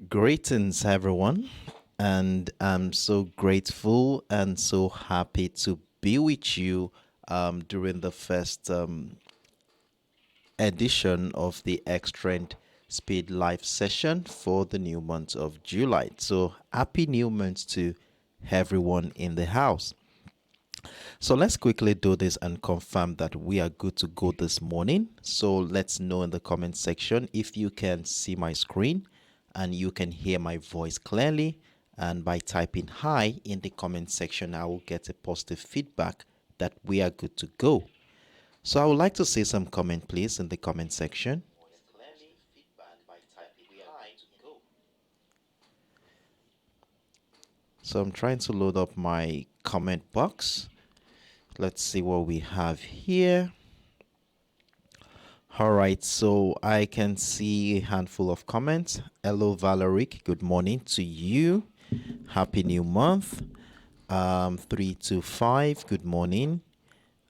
Greetings, everyone, and I'm so grateful and so happy to be with you during the first edition of the Xtrendspeed live session for the new month of July. So, happy new month to everyone in the house. So, let's quickly do this and confirm that we are good to go this morning. So, let's know in the comment section if you can see my screen and you can hear my voice clearly. And by typing hi in the comment section, I will get a positive feedback that we are good to go. So I would like to see some comment, please, in the comment section. So I'm trying to load up my comment box. Let's see what we have here. All right, so I can see a handful of comments. Hello, Valeric. Good morning to you. Happy new month. 325. Good morning.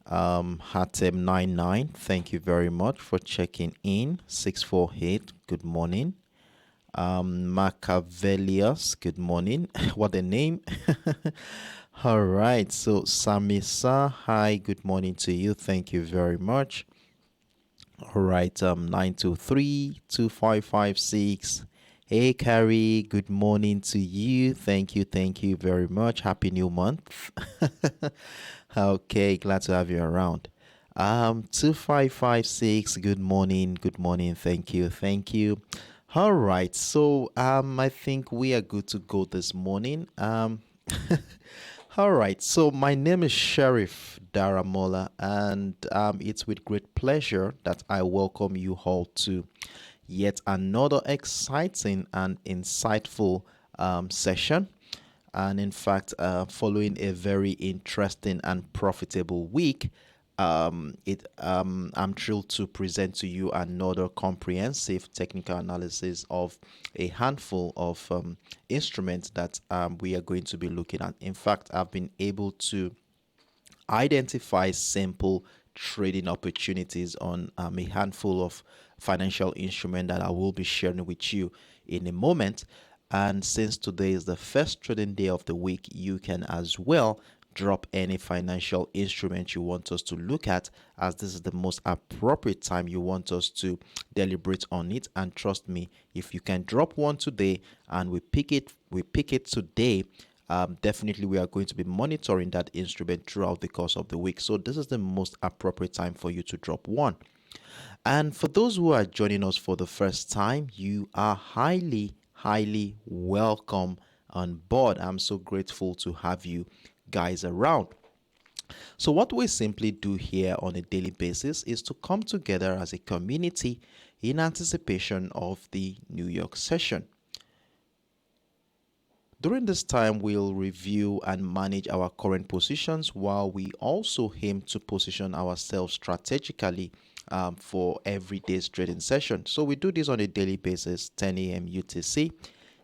Hatem99. Thank you very much for checking in. 648. Good morning. Machiavellius. Good morning. What a name. All right. So Samisa. Hi. Good morning to you. Thank you very much. All right, 923-2556. Hey, Carrie, good morning to you. Thank you very much. Happy new month. Okay, glad to have you around. 2556, good morning, thank you. All right, so I think we are good to go this morning. All right, so my name is Sheriff Daramola, and it's with great pleasure that I welcome you all to yet another exciting and insightful session. And in fact, following a very interesting and profitable week, I'm thrilled to present to you another comprehensive technical analysis of a handful of instruments that we are going to be looking at. In fact, I've been able to identify simple trading opportunities on a handful of financial instruments that I will be sharing with you in a moment. And since today is the first trading day of the week, you can as well drop any financial instrument you want us to look at, as this is the most appropriate time you want us to deliberate on it. And trust me, if you can drop one today and we pick it today, definitely we are going to be monitoring that instrument throughout the course of the week. So this is the most appropriate time for you to drop one. And for those who are joining us for the first time, you are highly welcome on board. I'm so grateful to have you guys around. So what we simply do here on a daily basis is to come together as a community in anticipation of the New York session. During this time, we'll review and manage our current positions while we also aim to position ourselves strategically for everyday's trading session. So we do this on a daily basis, 10 a.m. UTC,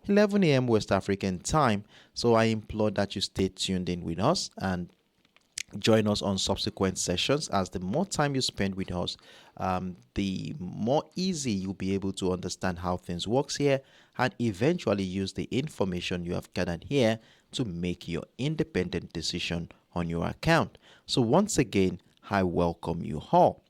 11 a.m. West African time. So I implore that you stay tuned in with us and join us on subsequent sessions, as the more time you spend with us, the more easy you'll be able to understand how things works here and eventually use the information you have gathered here to make your independent decision on your account. So once again, I welcome you all.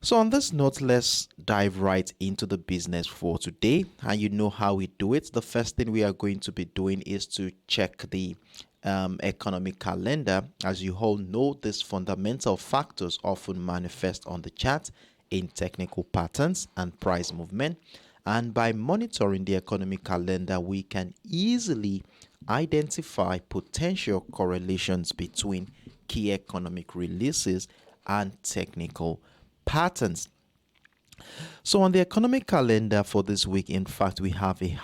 So on this note, let's dive right into the business for today. And you know how we do it. The first thing we are going to be doing is to check the economic calendar. As you all know, these fundamental factors often manifest on the chart in technical patterns and price movement. And by monitoring the economic calendar, we can easily identify potential correlations between key economic releases and technical patterns. So on the economic calendar for this week, in fact, we have a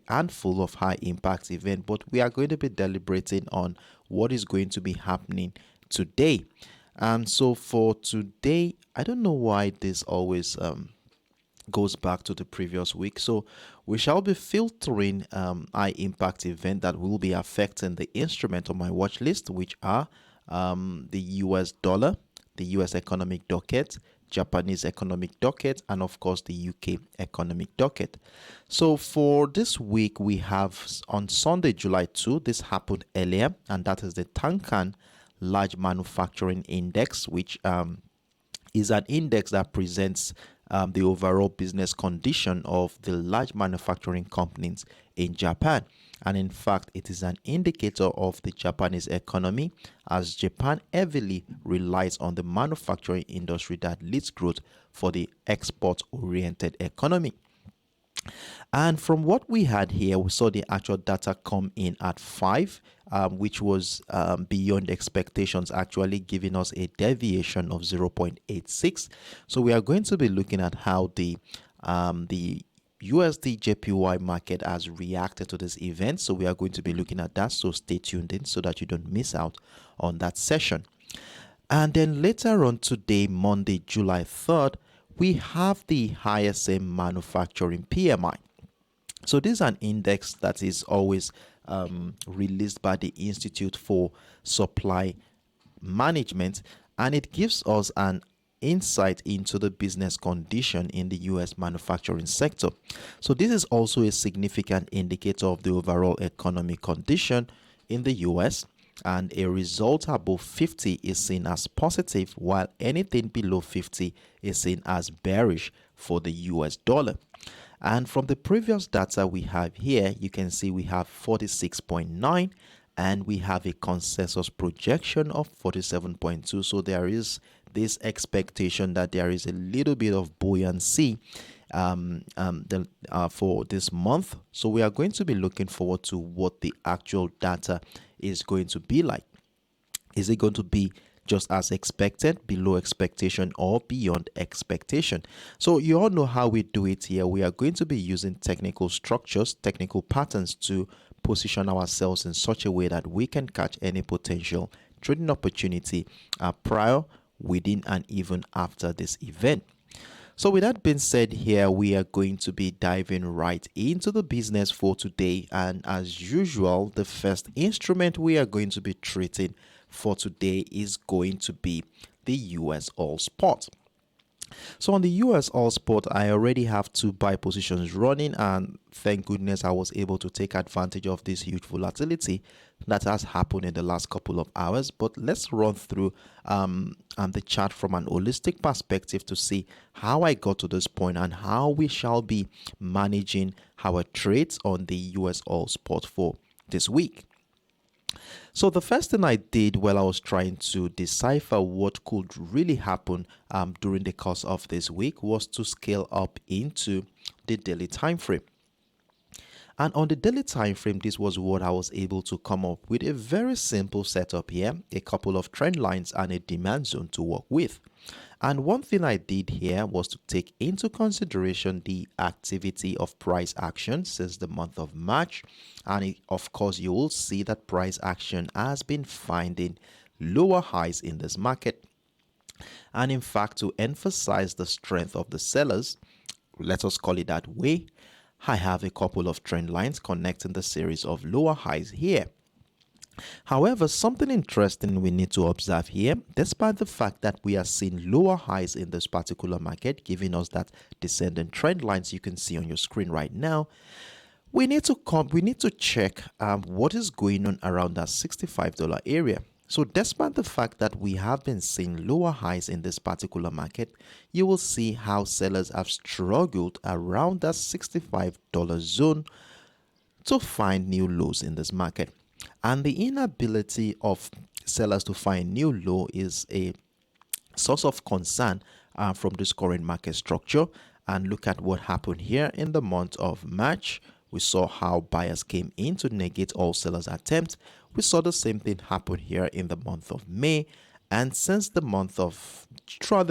handful of high impact events, but we are going to be deliberating on what is going to be happening today. And so for today, I don't know why this always goes back to the previous week. So we shall be filtering high impact event that will be affecting the instrument on my watch list, which are the US dollar, the US economic docket, Japanese economic docket, and of course the UK economic docket. So for this week, we have on Sunday, July 2, this happened earlier, and that is the Tankan Large Manufacturing Index, which is an index that presents the overall business condition of the large manufacturing companies in Japan. And in fact, it is an indicator of the Japanese economy, as Japan heavily relies on the manufacturing industry that leads growth for the export-oriented economy. And from what we had here, we saw the actual data come in at 5, which was beyond expectations, actually giving us a deviation of 0.86. So we are going to be looking at how the USD JPY market has reacted to this event. So we are going to be looking at that. So stay tuned in so that you don't miss out on that session. And then later on today, Monday, July 3rd, we have the ISM manufacturing PMI. So this is an index that is always released by the Institute for Supply Management, and it gives us an insight into the business condition in the US manufacturing sector. So this is also a significant indicator of the overall economic condition in the US, and a result above 50 is seen as positive, while anything below 50 is seen as bearish for the US dollar. And from the previous data we have here, you can see we have 46.9, and we have a consensus projection of 47.2. So there is this expectation that there is a little bit of buoyancy for this month. So we are going to be looking forward to what the actual data is going to be like. Is it going to be just as expected, below expectation, or beyond expectation? So you all know how we do it here. We are going to be using technical structures, technical patterns to position ourselves in such a way that we can catch any potential trading opportunity prior, within, and even after this event. So with that being said, here we are going to be diving right into the business for today, and as usual, the first instrument we are going to be treating for today is going to be the US All Spot. So on the US All Spot, I already have 2 buy positions running, and thank goodness I was able to take advantage of this huge volatility that has happened in the last couple of hours. But let's run through the chart from an holistic perspective to see how I got to this point and how we shall be managing our trades on the US All Spot for this week. So the first thing I did while I was trying to decipher what could really happen during the course of this week was to scale up into the daily time frame. And on the daily time frame, this was what I was able to come up with: a very simple setup here, a couple of trend lines and a demand zone to work with. And one thing I did here was to take into consideration the activity of price action since the month of March. And of course, you will see that price action has been finding lower highs in this market. And in fact, to emphasize the strength of the sellers, let us call it that way, I have a couple of trend lines connecting the series of lower highs here. However, something interesting we need to observe here, despite the fact that we are seeing lower highs in this particular market, giving us that descending trend lines you can see on your screen right now, we need to check what is going on around that $65 area. So despite the fact that we have been seeing lower highs in this particular market, you will see how sellers have struggled around that $65 zone to find new lows in this market. And the inability of sellers to find new low is a source of concern from this current market structure. And look at what happened here in the month of March. We saw how buyers came in to negate all sellers' attempts. We saw the same thing happen here in the month of May. And throughout the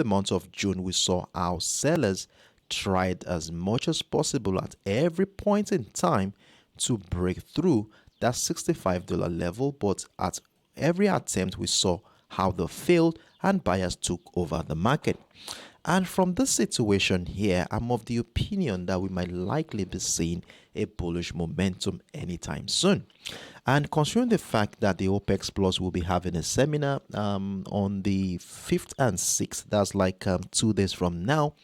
month of June, we saw how sellers tried as much as possible at every point in time to break through that $65 level. But at every attempt, we saw how they failed and buyers took over the market. And from this situation here, I'm of the opinion that we might likely be seeing a bullish momentum anytime soon. And considering the fact that the OPEX Plus will be having a seminar on the 5th and 6th, that's like 2 days from now,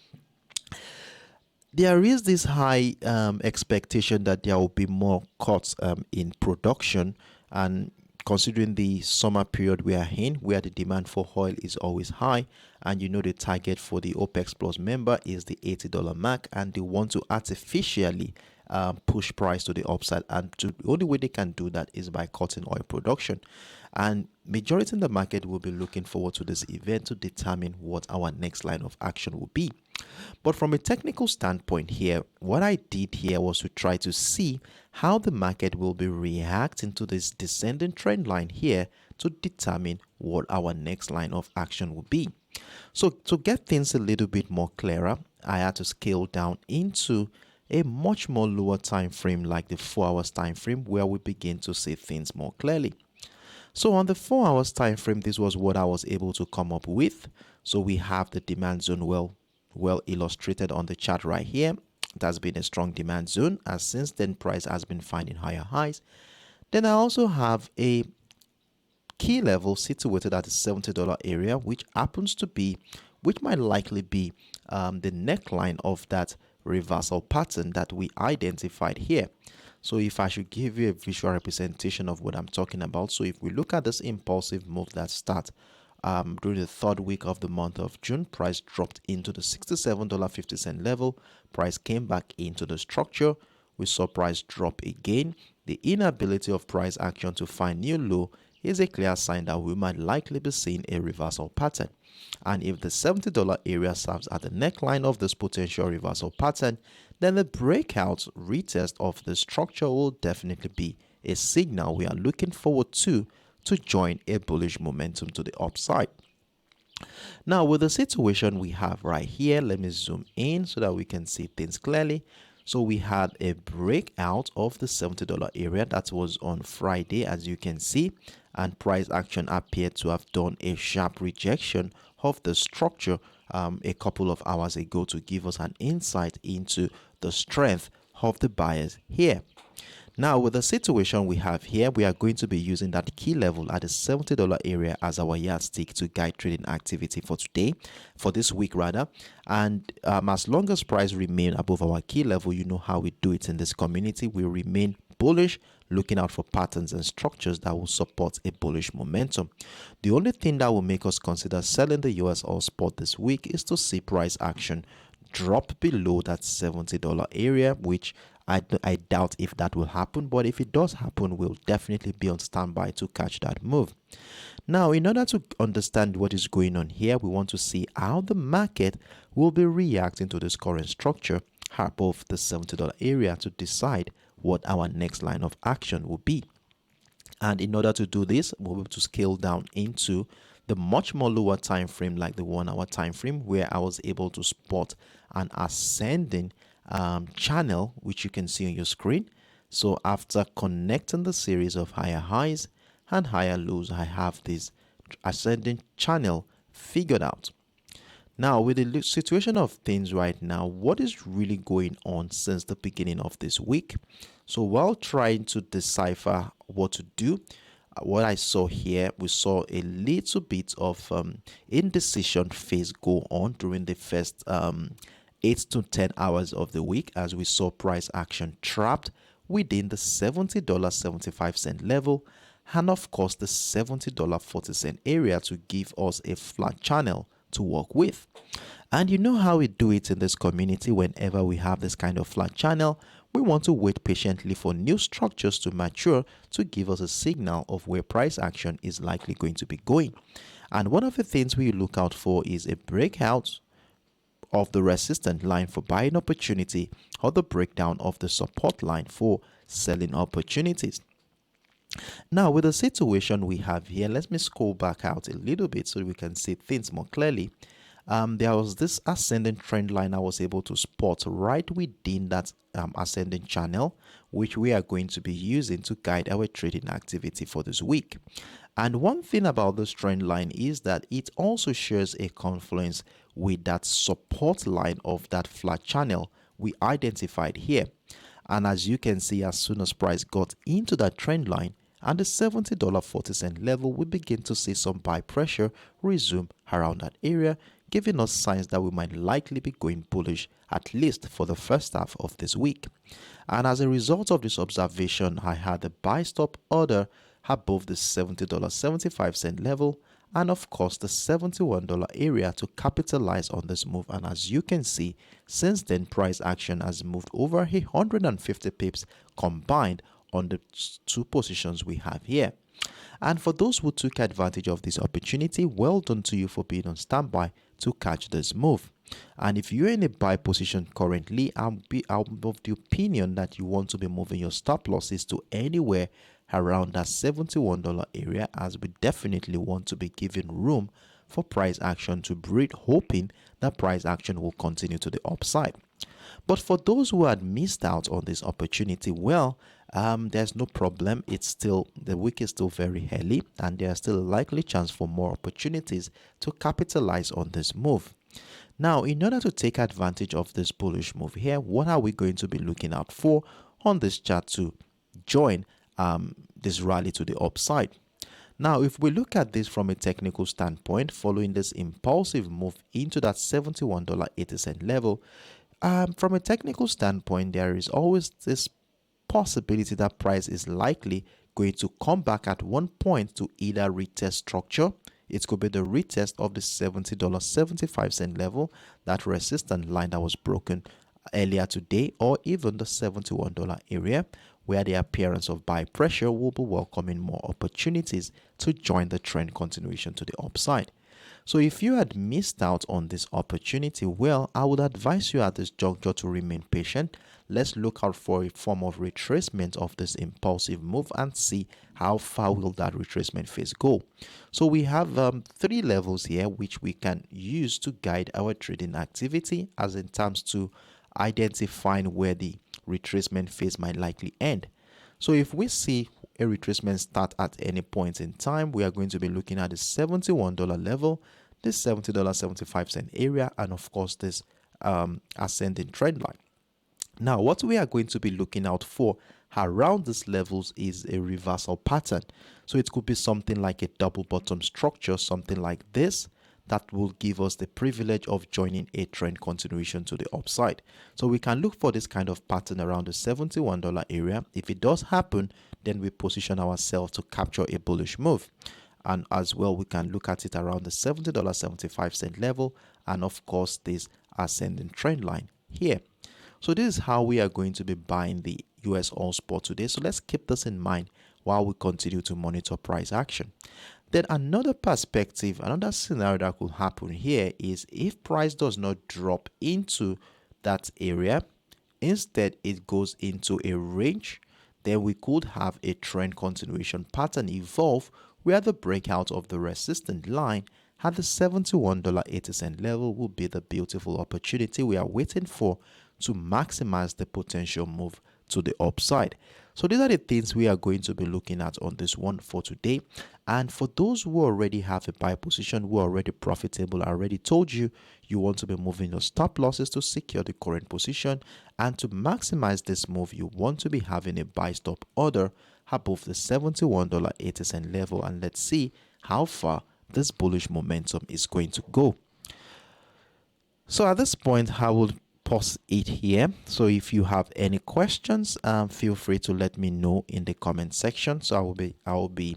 there is this high expectation that there will be more cuts in production, and considering the summer period we are in, where the demand for oil is always high, and you know the target for the OPEX Plus member is the $80 mark, and they want to artificially push price to the upside, and the only way they can do that is by cutting oil production. And majority in the market will be looking forward to this event to determine what our next line of action will be. But from a technical standpoint here, what I did here was to try to see how the market will be reacting to this descending trend line here to determine what our next line of action will be. So to get things a little bit more clearer, I had to scale down into a much more lower time frame, like the 4 hours time frame, where we begin to see things more clearly. So on the 4 hours time frame, this was what I was able to come up with. So we have the demand zone well illustrated on the chart right here. It has been a strong demand zone, as since then price has been finding higher highs. Then I also have a key level situated at the $70 area, which might likely be the neckline of that reversal pattern that we identified here. So if I should give you a visual representation of what I'm talking about, so if we look at this impulsive move that starts during the 3rd week of the month of June, price dropped into the $67.50 level. Price came back into the structure. We saw price drop again. The inability of price action to find new low is a clear sign that we might likely be seeing a reversal pattern. And if the $70 area serves as the neckline of this potential reversal pattern, then the breakout retest of the structure will definitely be a signal we are looking forward to join a bullish momentum to the upside. Now, with the situation we have right here, let me zoom in so that we can see things clearly. So we had a breakout of the $70 area that was on Friday, as you can see, and price action appeared to have done a sharp rejection of the structure a couple of hours ago to give us an insight into the strength of the buyers here. Now, with the situation we have here, we are going to be using that key level at the $70 area as our yardstick to guide trading activity for today, for this week rather. And as long as price remain above our key level, you know how we do it in this community. We remain bullish, looking out for patterns and structures that will support a bullish momentum. The only thing that will make us consider selling the US Oil Spot this week is to see price action drop below that $70 area, which I doubt if that will happen, but if it does happen, we'll definitely be on standby to catch that move. Now, in order to understand what is going on here, we want to see how the market will be reacting to this current structure above the $70 area to decide what our next line of action will be. And in order to do this, we'll be able to scale down into the much more lower time frame, like the 1 hour time frame, where I was able to spot an ascending channel, which you can see on your screen. So after connecting the series of higher highs and higher lows, I have this ascending channel figured out. Now, with the situation of things right now, what is really going on since the beginning of this week? So while trying to decipher what to do, what I saw here, we saw a little bit of indecision phase go on during the first 8 to 10 hours of the week, as we saw price action trapped within the $70.75 level, and of course the $70.40 area to give us a flat channel to work with. And you know how we do it in this community. Whenever we have this kind of flat channel, we want to wait patiently for new structures to mature to give us a signal of where price action is likely going to be going. And one of the things we look out for is a breakout of the resistance line for buying opportunity, or the breakdown of the support line for selling opportunities. Now, with the situation we have here, let me scroll back out a little bit so we can see things more clearly. there was this ascending trend line I was able to spot right within that ascending channel, which we are going to be using to guide our trading activity for this week. And one thing about this trend line is that it also shares a confluence with that support line of that flat channel we identified here. And as you can see, as soon as price got into that trend line and the $70.40 level, we begin to see some buy pressure resume around that area, giving us signs that we might likely be going bullish, at least for the first half of this week. And as a result of this observation, I had a buy stop order above the $70.75 level and of course the $71 area to capitalize on this move. And as you can see, since then price action has moved over 150 pips combined on the two positions we have here. And for those who took advantage of this opportunity, well done to you for being on standby to catch this move. And if you're in a buy position currently, I'm of the opinion that you want to be moving your stop losses to anywhere around that $71 area, as we definitely want to be giving room for price action to breed, hoping that price action will continue to the upside. But for those who had missed out on this opportunity, well, there's no problem. The week is still very early and there's still a likely chance for more opportunities to capitalize on this move. Now, in order to take advantage of this bullish move here, what are we going to be looking out for on this chart to join this rally to the upside? Now, if we look at this from a technical standpoint, following this impulsive move into that $71.80 level, from a technical standpoint, there is always this possibility that price is likely going to come back at one point to either retest structure. It could be the retest of the $70.75 level, that resistance line that was broken earlier today, or even the $71 area, where the appearance of buy pressure will be welcoming more opportunities to join the trend continuation to the upside. So if you had missed out on this opportunity, well, I would advise you at this juncture to remain patient. Let's look out for a form of retracement of this impulsive move and see how far will that retracement phase go. So we have three levels here which we can use to guide our trading activity, as in terms to identifying where the retracement phase might likely end. So if we see a retracement start at any point in time, we are going to be looking at the $71 level, this $70.75 area, and of course this ascending trend line. Now, what we are going to be looking out for around these levels is a reversal pattern. So it could be something like a double bottom structure, something like this, that will give us the privilege of joining a trend continuation to the upside. So we can look for this kind of pattern around the $71 area. If it does happen, then we position ourselves to capture a bullish move. And as well, we can look at it around the $70.75 level, and of course this ascending trend line here. So this is how we are going to be buying the US All Spot today. So let's keep this in mind while we continue to monitor price action. Then another perspective, another scenario that could happen here is if price does not drop into that area, instead it goes into a range, then we could have a trend continuation pattern evolve where the breakout of the resistance line at the $71.80 level will be the beautiful opportunity we are waiting for to maximize the potential move to the upside. So these are the things we are going to be looking at on this one for today. And for those who already have a buy position, who are already profitable, I already told you, you want to be moving your stop losses to secure the current position. And to maximize this move, you want to be having a buy stop order above the $71.80 level. And let's see how far this bullish momentum is going to go. So at this point, I will pause it here. So if you have any questions, feel free to let me know in the comment section. So I will be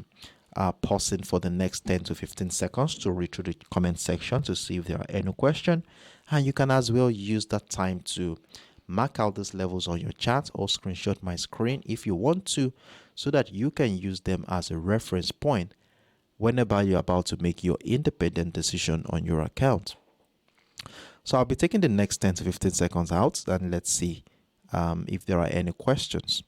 pausing for the next 10 to 15 seconds to read through the comment section to see if there are any questions. And you can as well use that time to mark out these levels on your chart or screenshot my screen if you want to, so that you can use them as a reference point whenever you're about to make your independent decision on your account. So I'll be taking the next 10 to 15 seconds out, and let's see if there are any questions.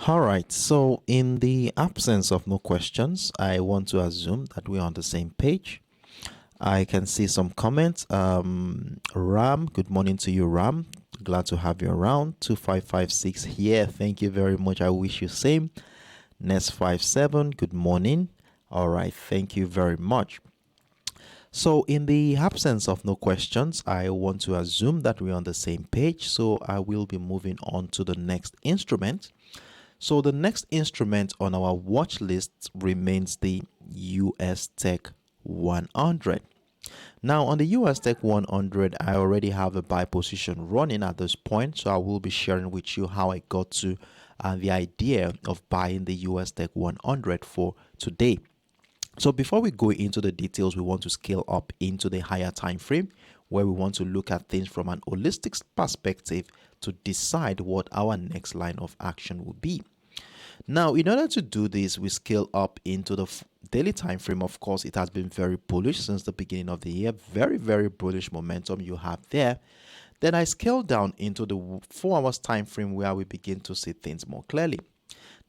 All right, so in the absence of no questions, I want to assume that we're on the same page. I can see some comments. Ram, good morning to you, Ram. Glad to have you around. 2556 here. Thank you very much. I wish you same. Nest 57, good morning. All right, thank you very much. So in the absence of no questions, I want to assume that we're on the same page. So I will be moving on to the next instrument. So the next instrument on our watch list remains the USTech 100. Now on the USTech 100, I already have a buy position running at this point, so I will be sharing with you how I got to the idea of buying the USTech 100 for today. So before we go into the details, we want to scale up into the higher time frame where we want to look at things from an holistic perspective to decide what our next line of action will be. Now, in order to do this, we scale up into the daily time frame. Of course, it has been very bullish since the beginning of the year. Very, very bullish momentum you have there. Then I scale down into the 4 hours time frame where we begin to see things more clearly.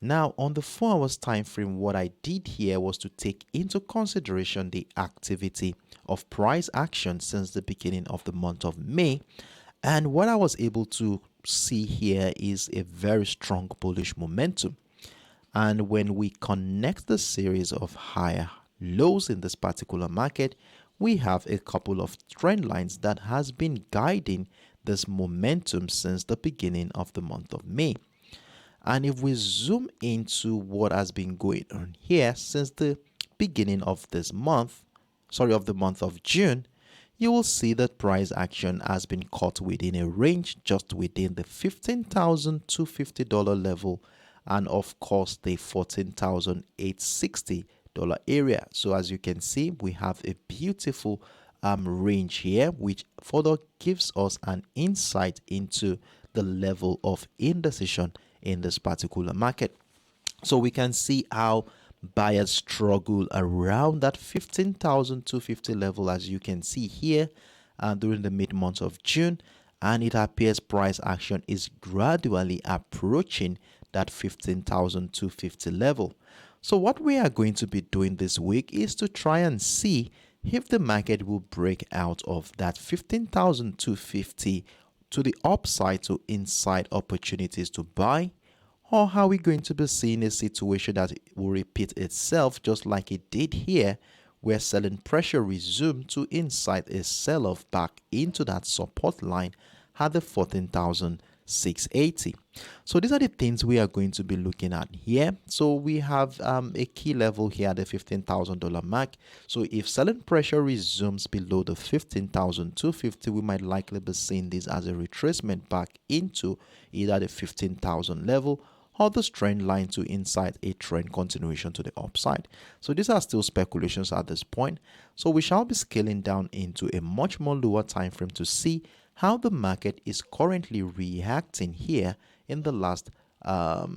Now, on the 4 hours time frame, what I did here was to take into consideration the activity of price action since the beginning of the month of May. And what I was able to see here is a very strong bullish momentum. And when we connect the series of higher lows in this particular market, we have a couple of trend lines that has been guiding this momentum since the beginning of the month of May. And if we zoom into what has been going on here since the beginning of this month, of the month of June, you will see that price action has been caught within a range just within the $15,250 level and of course the $14,860 area. So as you can see, we have a beautiful range here, which further gives us an insight into the level of indecision in this particular market. So we can see how buyers struggle around that 15,250 level, as you can see here during the mid-month of June, and it appears price action is gradually approaching that 15,250 level. So what we are going to be doing this week is to try and see if the market will break out of that 15,250 to the upside to inside opportunities to buy, or how we're going to be seeing a situation that will repeat itself just like it did here, where selling pressure resumed to inside a sell-off back into that support line at the 14,680. So these are the things we are going to be looking at here. So we have a key level here at the $15,000 mark. So if selling pressure resumes below the 15,250, we might likely be seeing this as a retracement back into either the 15,000 level or the trend line to inside a trend continuation to the upside. So these are still speculations at this point. So we shall be scaling down into a much more lower time frame to see how the market is currently reacting here in the last how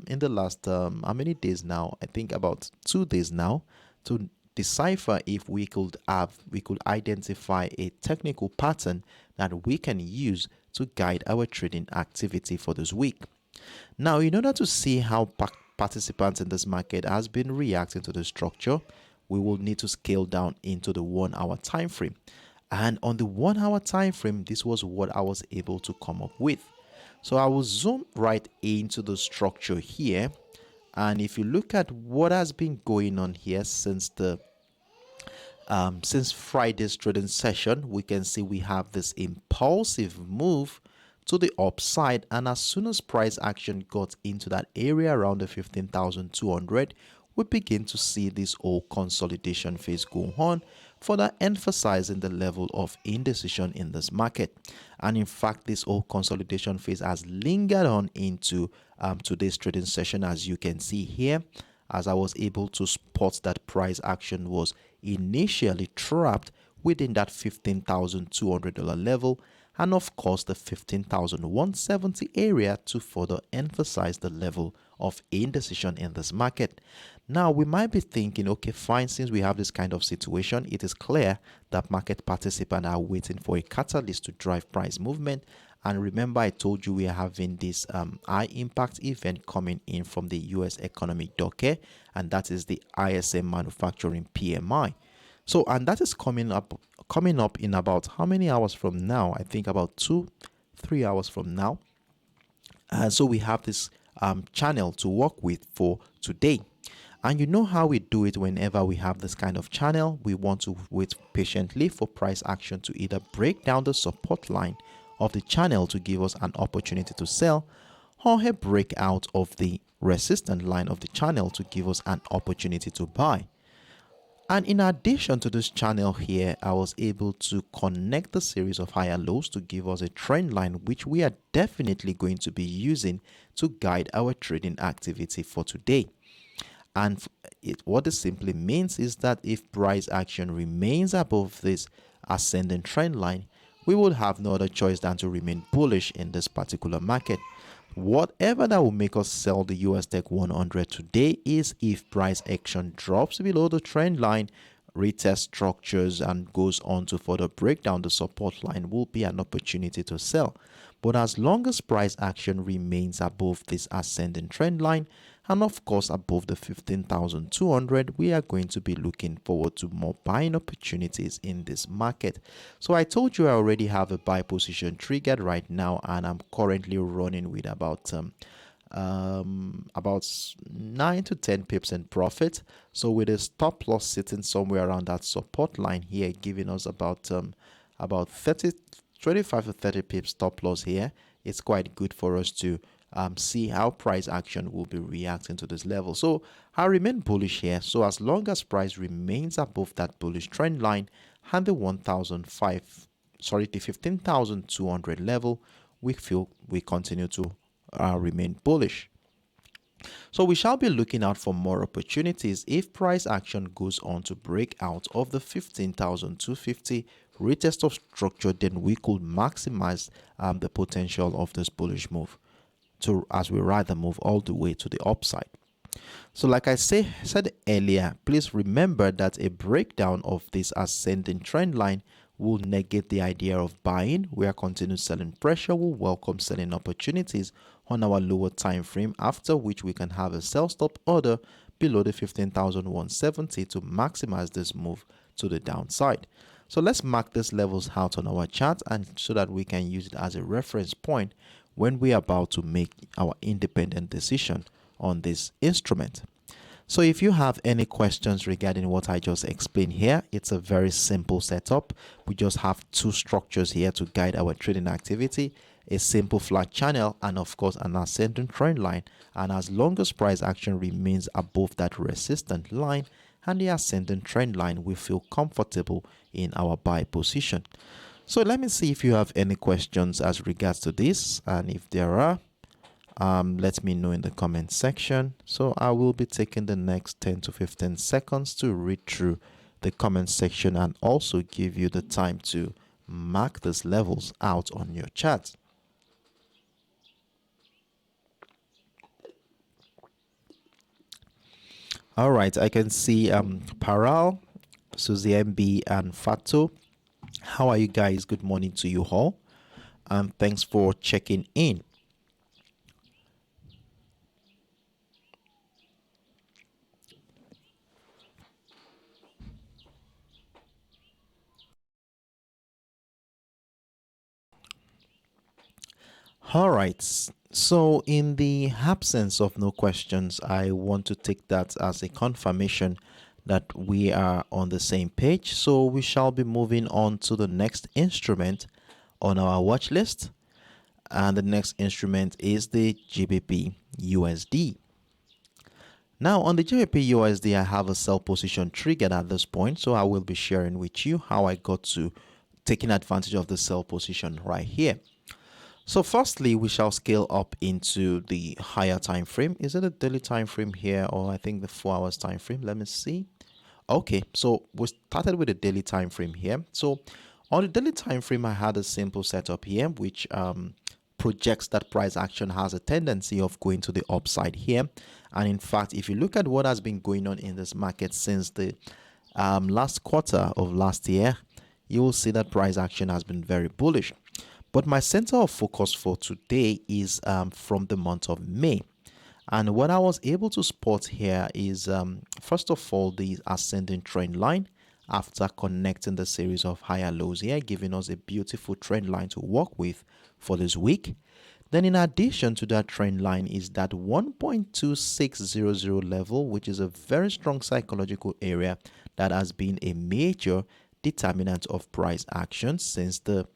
many days now? I think about 2 days now, to decipher if we could identify a technical pattern that we can use to guide our trading activity for this week. Now, in order to see how participants in this market has been reacting to the structure, we will need to scale down into the 1 hour time frame. And on the 1 hour time frame, this was what I was able to come up with. So I will zoom right into the structure here. And if you look at what has been going on here since Friday's trading session, we can see we have this impulsive move to the upside, and as soon as price action got into that area around the 15,200, we begin to see this whole consolidation phase go on, further emphasizing the level of indecision in this market. And in fact, this whole consolidation phase has lingered on into today's trading session, as you can see here, as I was able to spot that price action was initially trapped within that $15,200 level, and of course the 15,170 area to further emphasize the level of indecision in this market. Now we might be thinking, okay, fine, since we have this kind of situation, it is clear that market participants are waiting for a catalyst to drive price movement, And remember, I told you we are having this high impact event coming in from the US economic docket, and that is the ISM manufacturing PMI. So, and that is coming up in about how many hours from now? I think about 2-3 hours from now. So we have this channel to work with for today. And you know how we do it whenever we have this kind of channel. We want to wait patiently for price action to either break down the support line of the channel to give us an opportunity to sell, or a breakout of the resistance line of the channel to give us an opportunity to buy. And in addition to this channel here, I was able to connect the series of higher lows to give us a trend line, which we are definitely going to be using to guide our trading activity for today. And what this simply means is that if price action remains above this ascending trend line, we will have no other choice than to remain bullish in this particular market. Whatever that will make us sell the USTech100 today is if price action drops below the trend line, retest structures, and goes on to further break down the support line, will be an opportunity to sell. But as long as price action remains above this ascending trend line, and of course above the 15,200, we are going to be looking forward to more buying opportunities in this market. So I told you I already have a buy position triggered right now, and I'm currently running with about 9 to 10 pips in profit. So with a stop loss sitting somewhere around that support line here, giving us about 25 to 30 pips stop loss here, it's quite good for us to see how price action will be reacting to this level. So I remain bullish here. So as long as price remains above that bullish trend line and the 15,200 level, we feel we continue to remain bullish. So we shall be looking out for more opportunities if price action goes on to break out of the 15,250 retest of structure. Then we could maximize the potential of this bullish move as we rather move all the way to the upside. So like I said earlier, please remember that a breakdown of this ascending trend line will negate the idea of buying, where continued selling pressure will welcome selling opportunities on our lower time frame, after which we can have a sell stop order below the 15,170 to maximize this move to the downside. So let's mark these levels out on our chart, and so that we can use it as a reference point when we are about to make our independent decision on this instrument. So if you have any questions regarding what I just explained here, it's a very simple setup. We just have two structures here to guide our trading activity: a simple flat channel and of course an ascending trend line. And as long as price action remains above that resistance line and the ascending trend line, we feel comfortable in our buy position. So let me see if you have any questions as regards to this, and if there are, let me know in the comment section. So I will be taking the next 10 to 15 seconds to read through the comment section and also give you the time to mark these levels out on your chart. All right, I can see Paral, Suzy MB, and Fato. How are you guys? Good morning to you all, and thanks for checking in. All right, so in the absence of no questions, I want to take that as a confirmation that we are on the same page. So we shall be moving on to the next instrument on our watch list, and the next instrument is the GBPUSD. Now on the GBPUSD, I have a sell position triggered at this point, so I will be sharing with you how I got to taking advantage of the sell position right here. So firstly, we shall scale up into the higher time frame. Is it a daily time frame here, or I think the 4 hours time frame? Let me see. Okay, so we started with the daily time frame here. So on the daily time frame, I had a simple setup here, which projects that price action has a tendency of going to the upside here. And in fact, if you look at what has been going on in this market since the last quarter of last year, you will see that price action has been very bullish. But my center of focus for today is from the month of May. And what I was able to spot here is, first of all, the ascending trend line after connecting the series of higher lows here, giving us a beautiful trend line to work with for this week. Then in addition to that trend line is that 1.2600 level, which is a very strong psychological area that has been a major determinant of price action since the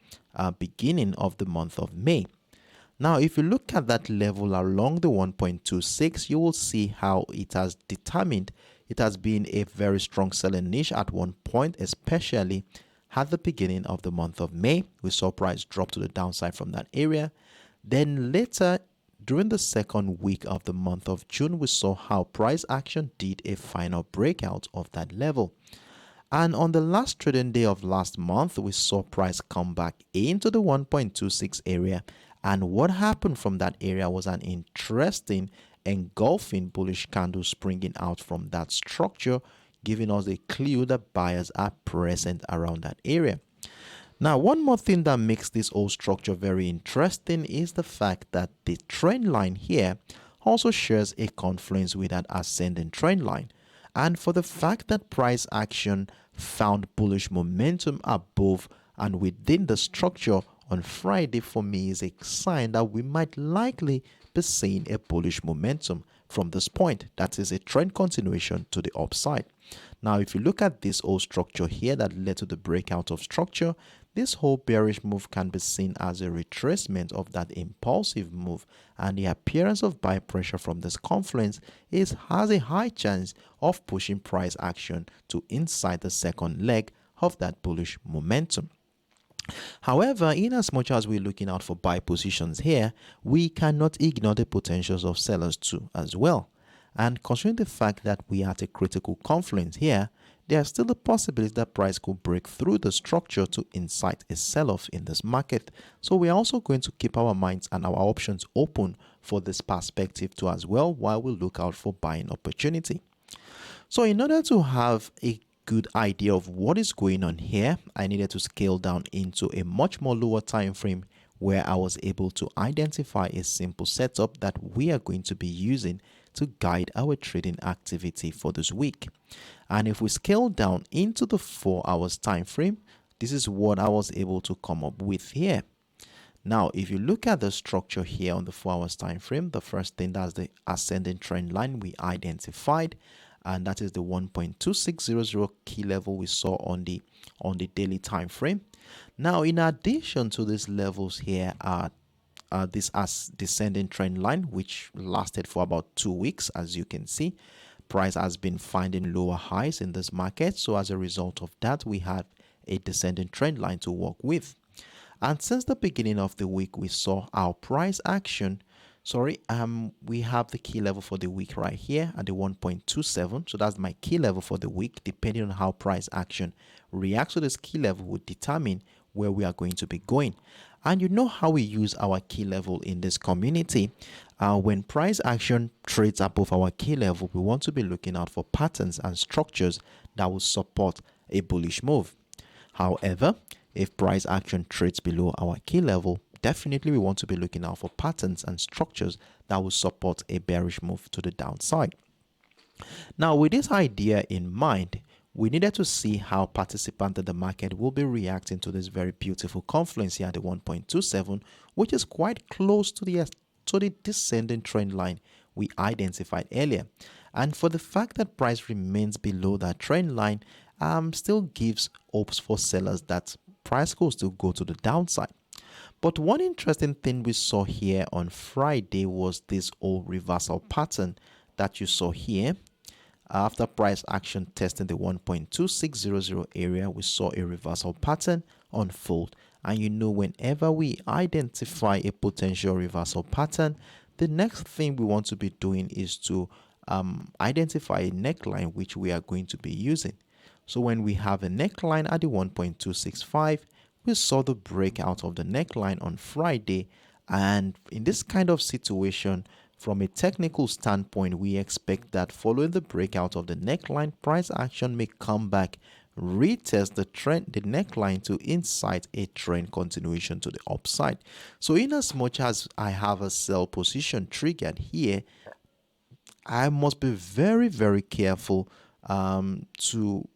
beginning of the month of May. Now, if you look at that level along the 1.26, you will see how it has determined it has been a very strong selling niche at one point, especially at the beginning of the month of May. We saw price drop to the downside from that area. Then later, during the second week of the month of June, we saw how price action did a final breakout of that level. And on the last trading day of last month, we saw price come back into the 1.26 area. And what happened from that area was an interesting engulfing bullish candle springing out from that structure, giving us a clue that buyers are present around that area. Now, one more thing that makes this whole structure very interesting is the fact that the trend line here also shares a confluence with that ascending trend line. And for the fact that price action found bullish momentum above and within the structure on Friday, for me is a sign that we might likely be seeing a bullish momentum from this point. That is a trend continuation to the upside. Now, if you look at this whole structure here that led to the breakout of structure, this whole bearish move can be seen as a retracement of that impulsive move, and the appearance of buy pressure from this confluence has a high chance of pushing price action to inside the second leg of that bullish momentum. However, in as much as we're looking out for buy positions here, we cannot ignore the potentials of sellers too as well. And considering the fact that we are at a critical confluence here, there is still a possibility that price could break through the structure to incite a sell-off in this market. So we are also going to keep our minds and our options open for this perspective too as well, while we look out for buying opportunity. So in order to have a good idea of what is going on here, I needed to scale down into a much more lower time frame where I was able to identify a simple setup that we are going to be using to guide our trading activity for this week. And if we scale down into the 4 hours time frame, this is what I was able to come up with here. Now, if you look at the structure here on the 4 hours time frame, the first thing, that's the ascending trend line we identified, and that is the 1.2600 key level we saw on the daily time frame. Now, in addition to these levels here are this descending trend line, which lasted for about 2 weeks. As you can see, price has been finding lower highs in this market, so as a result of that, we have a descending trend line to work with. And since the beginning of the week, we saw our price action. We have the key level for the week right here at the 1.27. So that's my key level for the week. Depending on how price action reacts to this key level will determine where we are going to be going. And you know how we use our key level in this community. When price action trades above our key level, we want to be looking out for patterns and structures that will support a bullish move. However, if price action trades below our key level, definitely we want to be looking out for patterns and structures that will support a bearish move to the downside. Now, with this idea in mind, we needed to see how participants in the market will be reacting to this very beautiful confluence here at the 1.27, which is quite close to the descending trend line we identified earlier. And for the fact that price remains below that trend line, still gives hopes for sellers that price could still go to the downside. But one interesting thing we saw here on Friday was this old reversal pattern that you saw here. After price action testing the 1.2600 area, we saw a reversal pattern unfold. And you know, whenever we identify a potential reversal pattern, the next thing we want to be doing is to identify a neckline which we are going to be using. So when we have a neckline at the 1.265, we saw the breakout of the neckline on Friday. And in this kind of situation, from a technical standpoint, we expect that following the breakout of the neckline, price action may come back retest the neckline to incite a trend continuation to the upside. So in as much as I have a sell position triggered here, I must be very, very careful to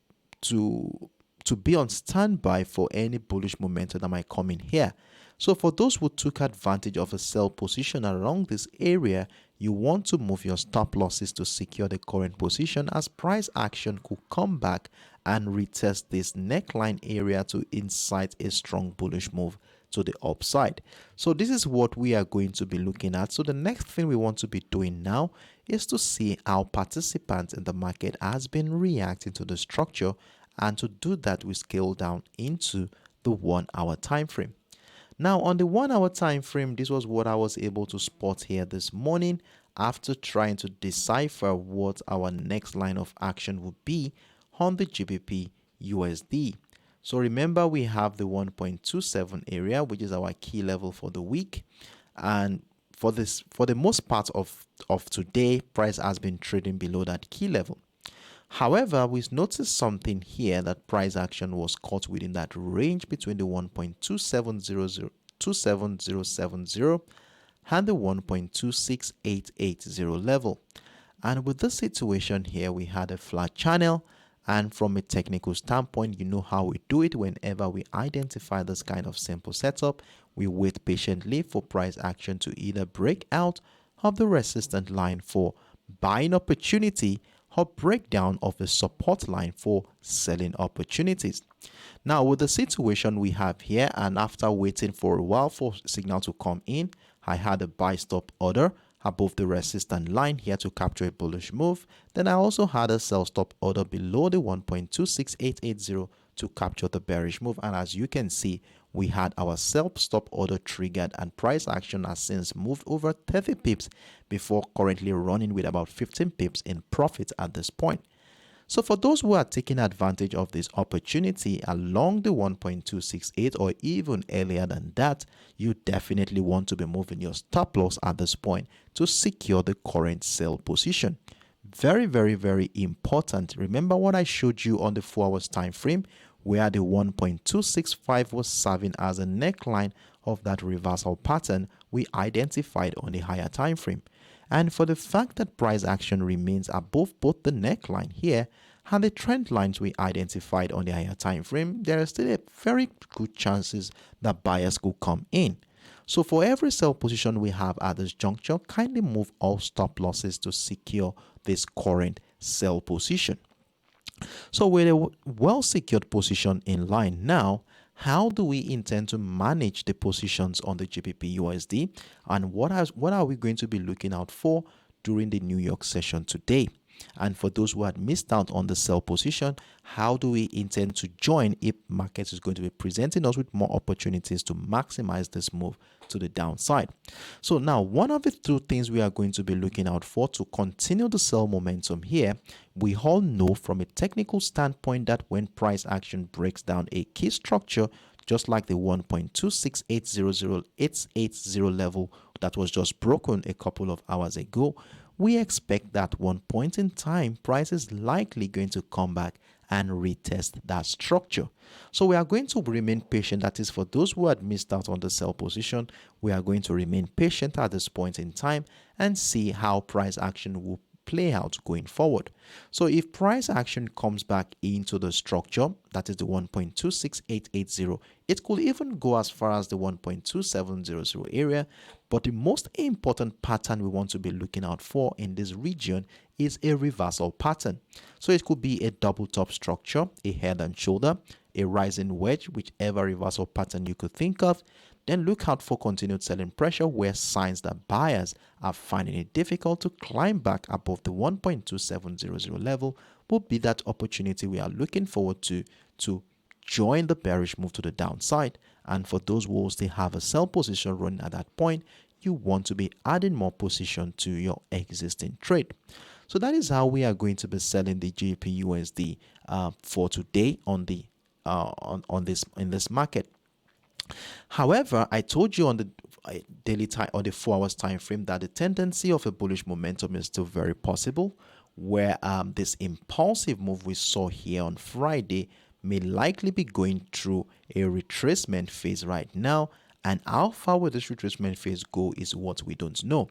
to be on standby for any bullish momentum that might come in here. So for those who took advantage of a sell position around this area, you want to move your stop losses to secure the current position, as price action could come back and retest this neckline area to incite a strong bullish move to the upside. So this is what we are going to be looking at. So the next thing we want to be doing now is to see how participants in the market has been reacting to the structure, and to do that we scale down into the 1 hour time frame. Now on the 1 hour time frame, this was what I was able to spot here this morning after trying to decipher what our next line of action would be on the GBP USD. So remember, we have the 1.27 area, which is our key level for the week, and for the most part of today, price has been trading below that key level. However, we noticed something here, that price action was caught within that range between the 1.27070 and the 1.26880 level. And with this situation here, we had a flat channel. And from a technical standpoint, you know how we do it. Whenever we identify this kind of simple setup, we wait patiently for price action to either break out of the resistance line for buying opportunity or breakdown of the support line for selling opportunities. Now, with the situation we have here, and after waiting for a while for signal to come in, I had a buy stop order above the resistance line here to capture a bullish move. Then I also had a sell stop order below the 1.26880 to capture the bearish move. And as you can see, we had our sell stop order triggered, and price action has since moved over 30 pips before currently running with about 15 pips in profit at this point. So for those who are taking advantage of this opportunity along the 1.268 or even earlier than that, you definitely want to be moving your stop loss at this point to secure the current sell position. Very, very, very important. Remember what I showed you on the 4 hours time frame, where the 1.265 was serving as a neckline of that reversal pattern we identified on the higher time frame. And for the fact that price action remains above both the neckline here and the trend lines we identified on the higher time frame, there are still a very good chances that buyers could come in. So for every sell position we have at this juncture, kindly move all stop losses to secure this current sell position. So with a well secured position in line now, how do we intend to manage the positions on the GBPUSD, and what are we going to be looking out for during the New York session today? And for those who had missed out on the sell position, how do we intend to join if market is going to be presenting us with more opportunities to maximize this move to the downside? So now, one of the two things we are going to be looking out for to continue the sell momentum here, we all know from a technical standpoint that when price action breaks down a key structure, just like the 1.26800 level that was just broken a couple of hours ago, we expect that one point in time, price is likely going to come back and retest that structure. So we are going to remain patient. That is, for those who had missed out on the sell position, we are going to remain patient at this point in time and see how price action will play out going forward. So if price action comes back into the structure, that is the 1.26880, it could even go as far as the 1.2700 area. But the most important pattern we want to be looking out for in this region is a reversal pattern. So it could be a double top structure, a head and shoulder, a rising wedge, whichever reversal pattern you could think of. Then look out for continued selling pressure, where signs that buyers are finding it difficult to climb back above the 1.2700 level will be that opportunity we are looking forward to join the bearish move to the downside. And for those who still have a sell position running at that point, you want to be adding more position to your existing trade. So that is how we are going to be selling the GBPUSD for today on the in this market. However, I told you on the daily time or the 4 hours time frame that the tendency of a bullish momentum is still very possible, where this impulsive move we saw here on Friday may likely be going through a retracement phase right now, and how far will this retracement phase go is what we don't know.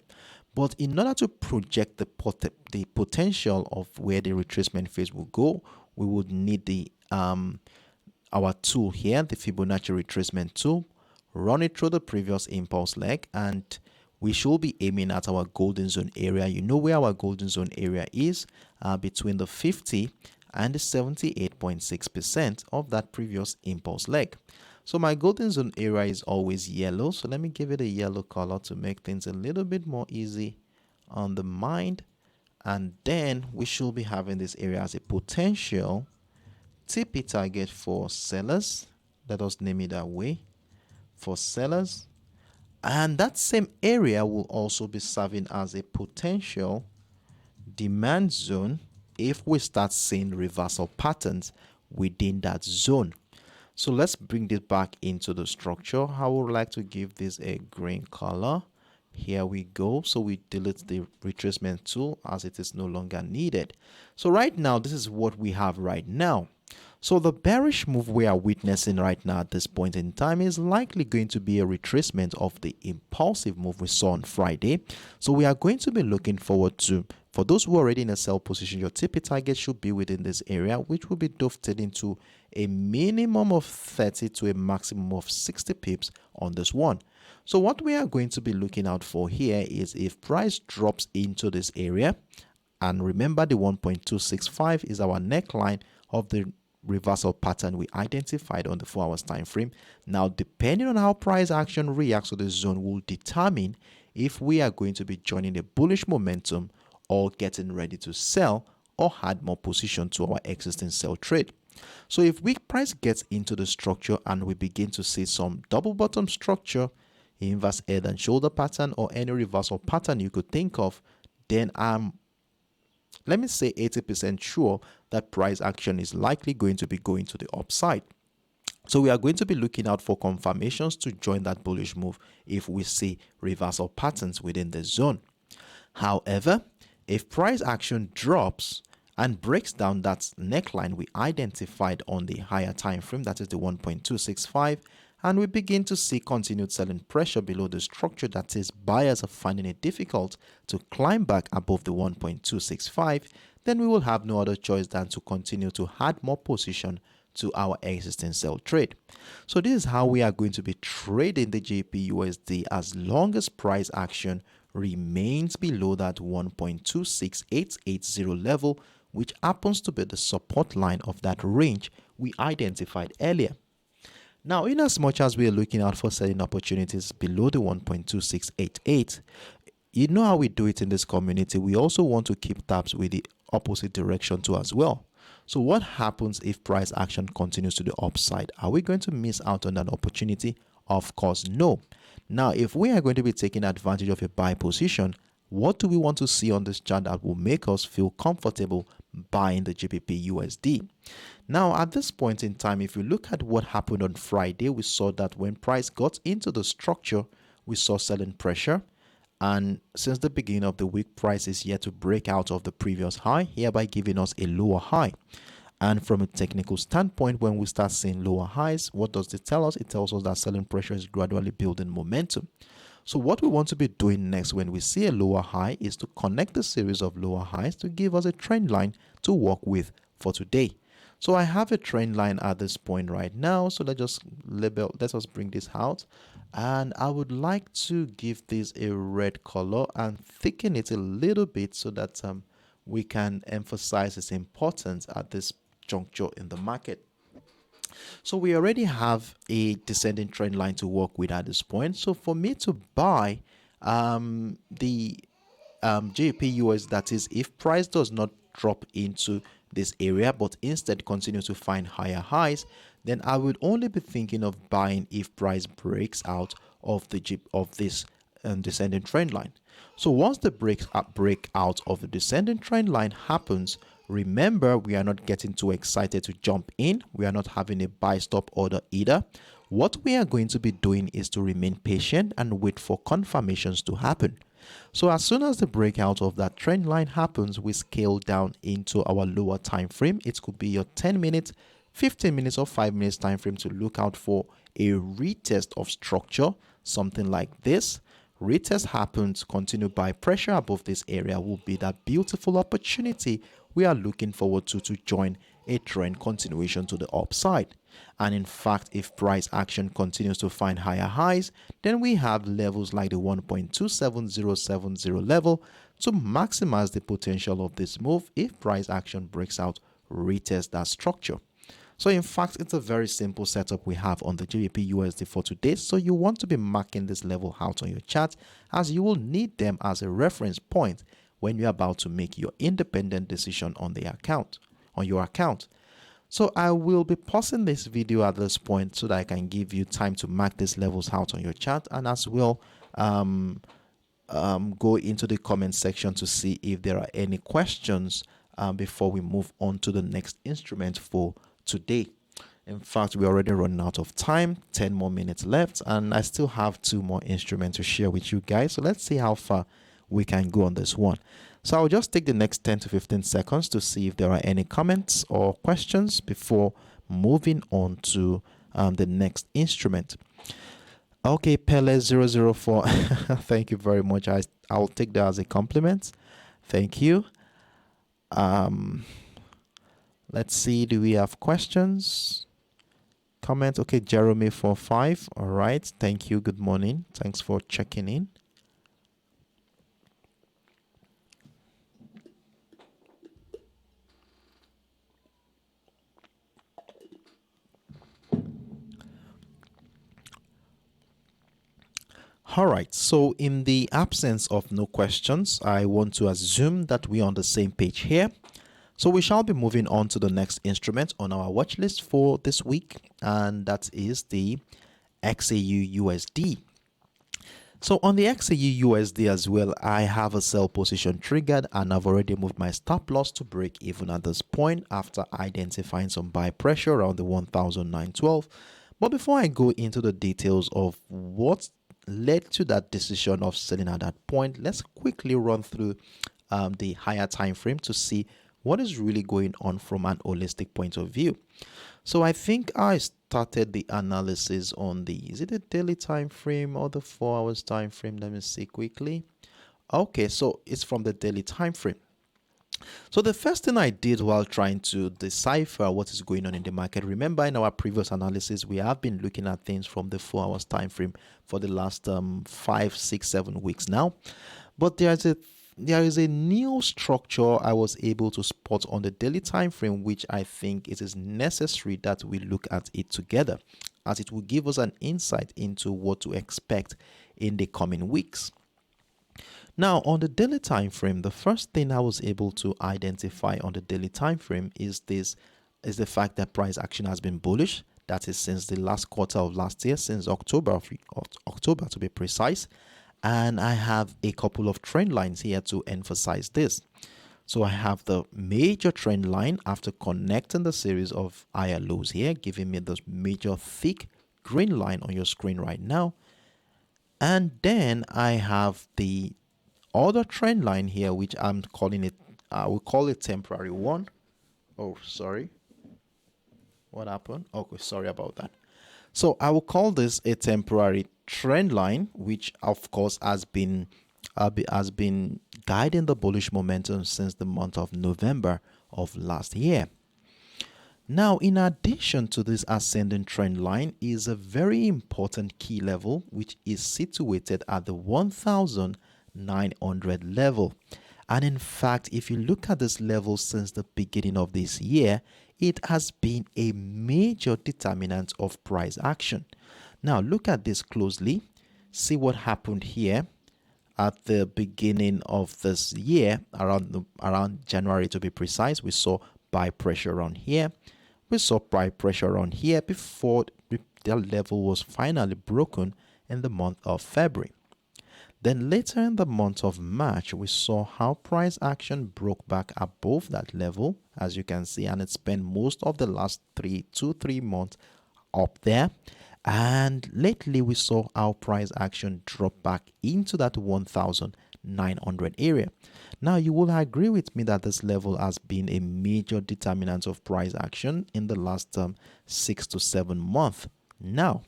But in order to project the potential of where the retracement phase will go, we would need the our tool here, the Fibonacci retracement tool, run it through the previous impulse leg, and we should be aiming at our golden zone area. You know where our golden zone area is, between the 50 and the 78.6% of that previous impulse leg. So my golden zone area is always yellow, so let me give it a yellow color to make things a little bit more easy on the mind. And then we should be having this area as a potential TP target for sellers. Let us name it that way, for sellers. And that same area will also be serving as a potential demand zone if we start seeing reversal patterns within that zone. So let's bring this back into the structure. I would like to give this a green color. Here we go. So we delete the retracement tool as it is no longer needed. So right now, this is what we have right now. So the bearish move we are witnessing right now at this point in time is likely going to be a retracement of the impulsive move we saw on Friday. So we are going to be looking forward to, for those who are already in a sell position, your TP target should be within this area, which will be dovetailing to a minimum of 30 to a maximum of 60 pips on this one. So what we are going to be looking out for here is if price drops into this area, and remember the 1.265 is our neckline of the reversal pattern we identified on the 4 hours time frame. Now, depending on how price action reacts to the zone will determine if we are going to be joining a bullish momentum or getting ready to sell or add more position to our existing sell trade. So if weak price gets into the structure and we begin to see some double bottom structure, inverse head and shoulder pattern, or any reversal pattern you could think of, then let me say 80% sure that price action is likely going to be going to the upside. So we are going to be looking out for confirmations to join that bullish move if we see reversal patterns within the zone. However, if price action drops and breaks down that neckline we identified on the higher time frame, that is the 1.265, and we begin to see continued selling pressure below the structure, that is buyers are finding it difficult to climb back above the 1.265, then we will have no other choice than to continue to add more position to our existing sell trade. So this is how we are going to be trading the GBPUSD as long as price action remains below that 1.26880 level, which happens to be the support line of that range we identified earlier. Now, in as much as we are looking out for selling opportunities below the 1.2688, you know how we do it in this community. We also want to keep tabs with the opposite direction too as well. So what happens if price action continues to the upside? Are we going to miss out on that opportunity? Of course, no. Now, if we are going to be taking advantage of a buy position, what do we want to see on this chart that will make us feel comfortable buying the GBPUSD? Now, at this point in time, if you look at what happened on Friday, we saw that when price got into the structure, we saw selling pressure. And since the beginning of the week, price is yet to break out of the previous high, hereby giving us a lower high. And from a technical standpoint, when we start seeing lower highs, what does it tell us? It tells us that selling pressure is gradually building momentum. So what we want to be doing next when we see a lower high is to connect a series of lower highs to give us a trend line to work with for today. So I have a trend line at this point right now. So let us bring this out. And I would like to give this a red color and thicken it a little bit so that we can emphasize its importance at this juncture in the market. So we already have a descending trend line to work with at this point. So for me to buy the GBPUSD, that is, if price does not drop into this area but instead continue to find higher highs, then I would only be thinking of buying if price breaks out of this descending trend line. So once the breakout of the descending trend line happens, remember, we are not getting too excited to jump in. We are not having a buy stop order either. What we are going to be doing is to remain patient and wait for confirmations to happen. So as soon as the breakout of that trend line happens, we scale down into our lower time frame. It could be your 10 minutes, 15 minutes or 5 minutes time frame to look out for a retest of structure, something like this. Retest happens, continue by pressure above this area will be that beautiful opportunity we are looking forward to join a trend continuation to the upside. And in fact, if price action continues to find higher highs, then we have levels like the 1.27070 level to maximize the potential of this move if price action breaks out, retest that structure. So in fact, it's a very simple setup we have on the GBPUSD for today. So you want to be marking this level out on your chart, as you will need them as a reference point when you're about to make your independent decision on your account. So I will be pausing this video at this point so that I can give you time to mark these levels out on your chart, and as well go into the comment section to see if there are any questions before we move on to the next instrument for today. In fact, we're already running out of time, 10 more minutes left, and I still have 2 more instruments to share with you guys. So let's see how far we can go on this one. So I'll just take the next 10 to 15 seconds to see if there are any comments or questions before moving on to the next instrument. Okay, Pele004, thank you very much. I'll take that as a compliment. Thank you. Let's see, do we have questions? Comments? Okay, Jeremy45. All right, thank you. Good morning. Thanks for checking in. All right, so in the absence of no questions, I want to assume that we're on the same page here. So we shall be moving on to the next instrument on our watch list for this week, and that is the XAUUSD. So on the XAUUSD as well, I have a sell position triggered, and I've already moved my stop loss to break even at this point after identifying some buy pressure around the 1,912. But before I go into the details of what led to that decision of selling at that point, let's quickly run through the higher time frame to see what is really going on from an holistic point of view. So I think I started the analysis on the, is it the daily time frame or the 4 hours time frame? Let me see quickly. Okay, so it's from the daily time frame. So the first thing I did while trying to decipher what is going on in the market, remember in our previous analysis, we have been looking at things from the 4 hours time frame for the last 5, 6, 7 weeks now. But there is a new structure I was able to spot on the daily time frame, which I think it is necessary that we look at it together, as it will give us an insight into what to expect in the coming weeks. Now, on the daily time frame, the first thing I was able to identify on the daily time frame is the fact that price action has been bullish. That is since the last quarter of last year, since October to be precise. And I have a couple of trend lines here to emphasize this. So I have the major trend line after connecting the series of higher lows here, giving me this major thick green line on your screen right now. And then I have the other trend line here, which I'm calling it, we'll call it temporary one. Oh, sorry. What happened? Okay, sorry about that. So I will call this a temporary trend line, which of course has been guiding the bullish momentum since the month of November of last year. Now, in addition to this ascending trend line is a very important key level, which is situated at the 1,900 level. And in fact, if you look at this level since the beginning of this year, it has been a major determinant of price action. Now, look at this closely. See what happened here at the beginning of this year, around January to be precise. We saw buy pressure around here. We saw buy pressure around here before the level was finally broken in the month of February. Then later in the month of March, we saw how price action broke back above that level, as you can see, and it spent most of the last 3 months up there. And lately we saw how price action drop back into that 1,000 900 area. Now, you will agree with me that this level has been a major determinant of price action in the last 6 to 7 months. Now,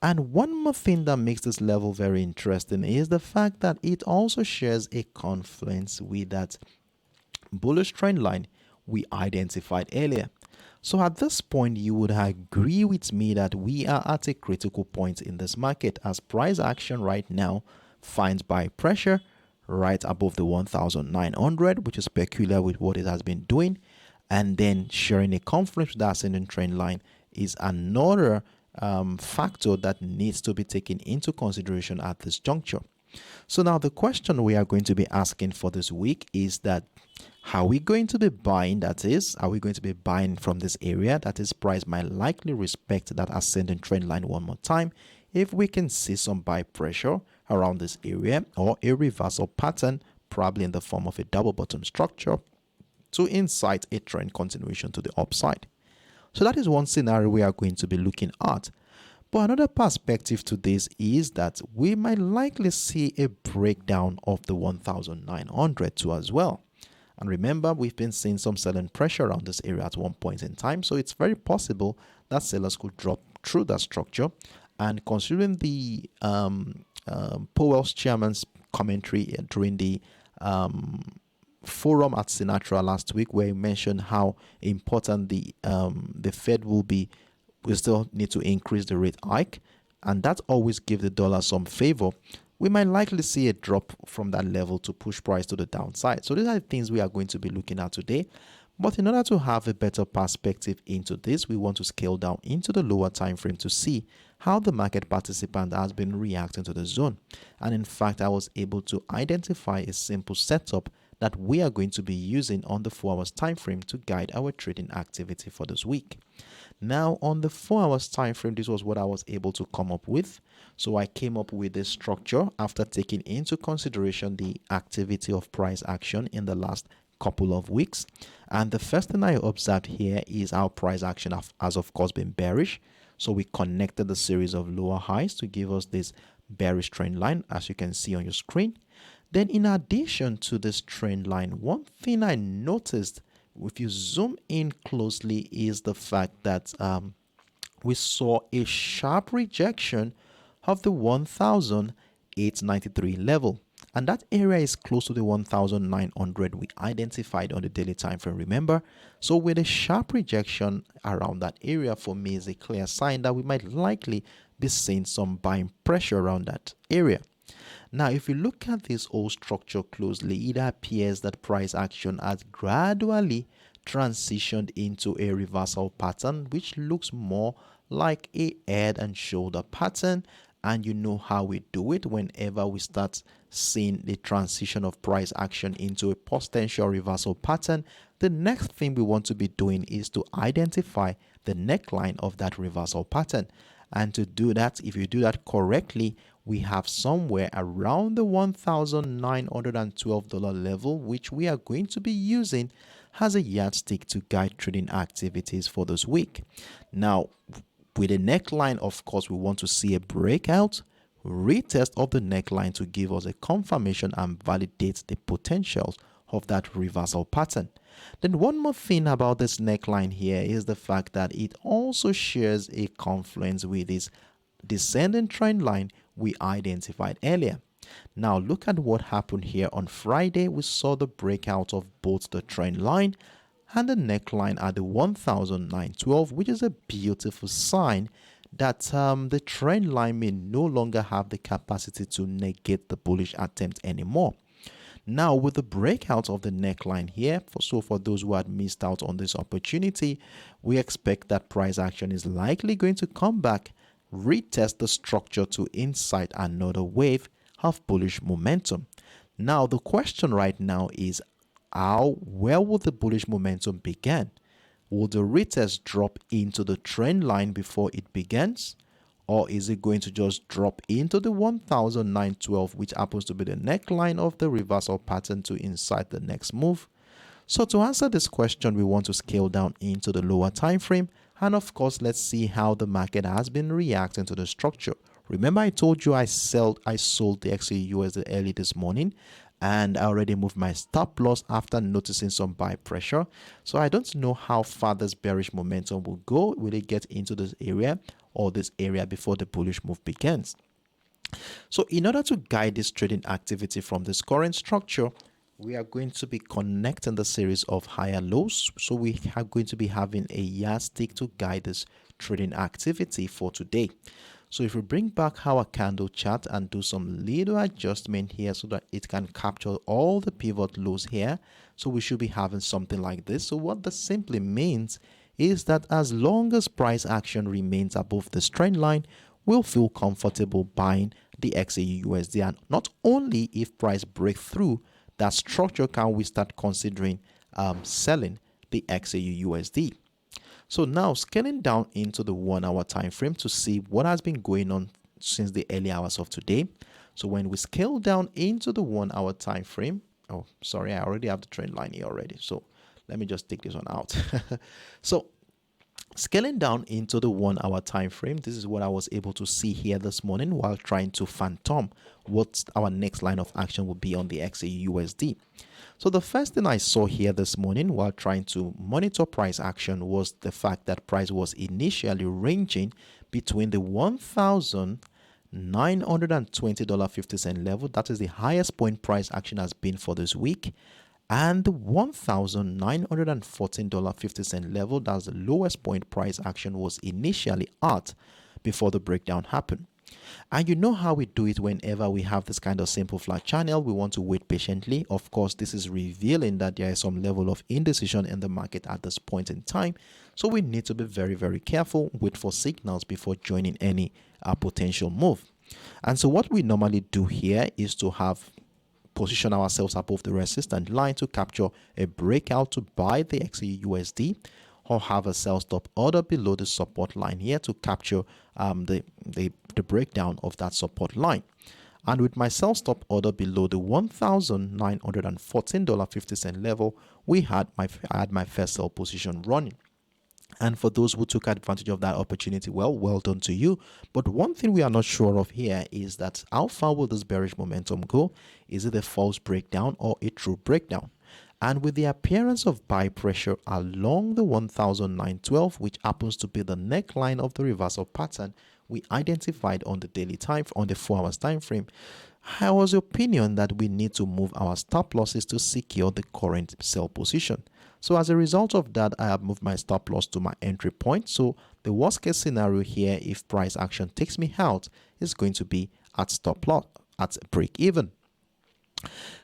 and one more thing that makes this level very interesting is the fact that it also shares a confluence with that bullish trend line we identified earlier. So at this point, you would agree with me that we are at a critical point in this market as price action right now finds buy pressure right above the 1,900, which is peculiar with what it has been doing, and then sharing a confluence with that ascending trend line is another factor that needs to be taken into consideration at this juncture. So now the question we are going to be asking for this week is that are we going to be buying, that is, are we going to be buying from this area, that is, price might likely respect that ascending trend line one more time if we can see some buy pressure around this area or a reversal pattern, probably in the form of a double bottom structure, to incite a trend continuation to the upside. So that is one scenario we are going to be looking at. But another perspective to this is that we might likely see a breakdown of the 1,900 too as well. And remember, we've been seeing some selling pressure around this area at one point in time. So it's very possible that sellers could drop through that structure. And considering the Powell's chairman's commentary during the forum at Sinatra last week, where he mentioned how important the Fed will be, we still need to increase the rate hike, and that always gives the dollar some favor. We might likely see a drop from that level to push price to the downside. So these are the things we are going to be looking at today. But in order to have a better perspective into this, we want to scale down into the lower time frame to see how the market participant has been reacting to the zone. And in fact, I was able to identify a simple setup that we are going to be using on the 4 hours time frame to guide our trading activity for this week. Now, on the 4 hours time frame, this was what I was able to come up with. So I came up with this structure after taking into consideration the activity of price action in the last couple of weeks. And the first thing I observed here is our price action has of course been bearish. So we connected the series of lower highs to give us this bearish trend line, as you can see on your screen. Then in addition to this trend line, one thing I noticed, if you zoom in closely, is the fact that we saw a sharp rejection of the 1,893 level. And that area is close to the 1,900 we identified on the daily time frame, remember? So with a sharp rejection around that area, for me, is a clear sign that we might likely be seeing some buying pressure around that area. Now, if you look at this whole structure closely, it appears that price action has gradually transitioned into a reversal pattern, which looks more like a head and shoulder pattern. And you know how we do it whenever we start seeing the transition of price action into a potential reversal pattern. The next thing we want to be doing is to identify the neckline of that reversal pattern. And to do that, if you do that correctly, we have somewhere around the $1,912 level, which we are going to be using as a yardstick to guide trading activities for this week. Now, with a neckline, of course, we want to see a breakout, retest of the neckline to give us a confirmation and validate the potentials of that reversal pattern. Then one more thing about this neckline here is the fact that it also shares a confluence with this descending trend line we identified earlier. Now look at what happened here on Friday. We saw the breakout of both the trend line and the neckline at the 1,912, which is a beautiful sign that the trend line may no longer have the capacity to negate the bullish attempt anymore. Now, with the breakout of the neckline here, for those who had missed out on this opportunity, we expect that price action is likely going to come back, retest the structure to incite another wave of bullish momentum. Now, the question right now is, where will the bullish momentum begin? Will the retest drop into the trend line before it begins? Or is it going to just drop into the 1,912, which happens to be the neckline of the reversal pattern to incite the next move? So to answer this question, we want to scale down into the lower time frame. And of course, let's see how the market has been reacting to the structure Remember I told you I sold the XAUUSD early this morning, and I already moved my stop loss after noticing some buy pressure. So I don't know how far this bearish momentum will go. Will it get into this area or this area before the bullish move begins? So in order to guide this trading activity from this current structure, we are going to be connecting the series of higher lows. So we are going to be having a yardstick to guide this trading activity for today. So if we bring back our candle chart and do some little adjustment here so that it can capture all the pivot lows here, so we should be having something like this. So what this simply means is that as long as price action remains above this trend line, we'll feel comfortable buying the XAUUSD. And not only if price breaks through that structure can we start considering selling the XAUUSD. So now scaling down into the 1 hour time frame to see what has been going on since the early hours of today. So when we scale down into the 1 hour time frame, oh sorry, I already have the trend line here already, so let me just take this one out. So scaling down into the 1 hour time frame, this is what I was able to see here this morning while trying to phantom what our next line of action would be on the XAUUSD. So the first thing I saw here this morning while trying to monitor price action was the fact that price was initially ranging between the $1,920.50 level, that is the highest point price action has been for this week, and the $1,914.50 level, that's the lowest point price action was initially at before the breakdown happened. And you know how we do it whenever we have this kind of simple flat channel. We want to wait patiently. Of course, this is revealing that there is some level of indecision in the market at this point in time. So we need to be very, very careful, wait for signals before joining any potential move. And so what we normally do here is to have position ourselves above the resistance line to capture a breakout to buy the XAUUSD, or have a sell stop order below the support line here to capture the breakdown of that support line. And with my sell stop order below the $1,914.50 level, I had my first sell position running. And for those who took advantage of that opportunity, well done to you. But one thing we are not sure of here is that how far will this bearish momentum go? Is it a false breakdown or a true breakdown? And with the appearance of buy pressure along the 1912, which happens to be the neckline of the reversal pattern we identified on the daily time, on the 4 hours time frame, I was the opinion that we need to move our stop losses to secure the current sell position. So as a result of that, I have moved my stop loss to my entry point. So the worst case scenario here, if price action takes me out, is going to be at stop loss, at break even.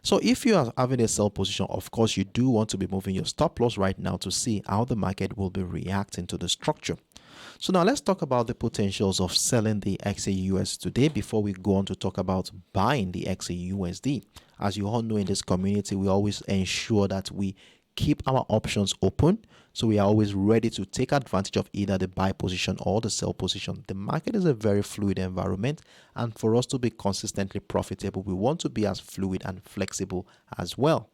So if you are having a sell position, of course, you do want to be moving your stop loss right now to see how the market will be reacting to the structure. So now let's talk about the potentials of selling the XAUUSD today before we go on to talk about buying the XAUUSD. As you all know, in this community, we always ensure that we keep our options open. So we are always ready to take advantage of either the buy position or the sell position. The market is a very fluid environment, and for us to be consistently profitable, we want to be as fluid and flexible as well.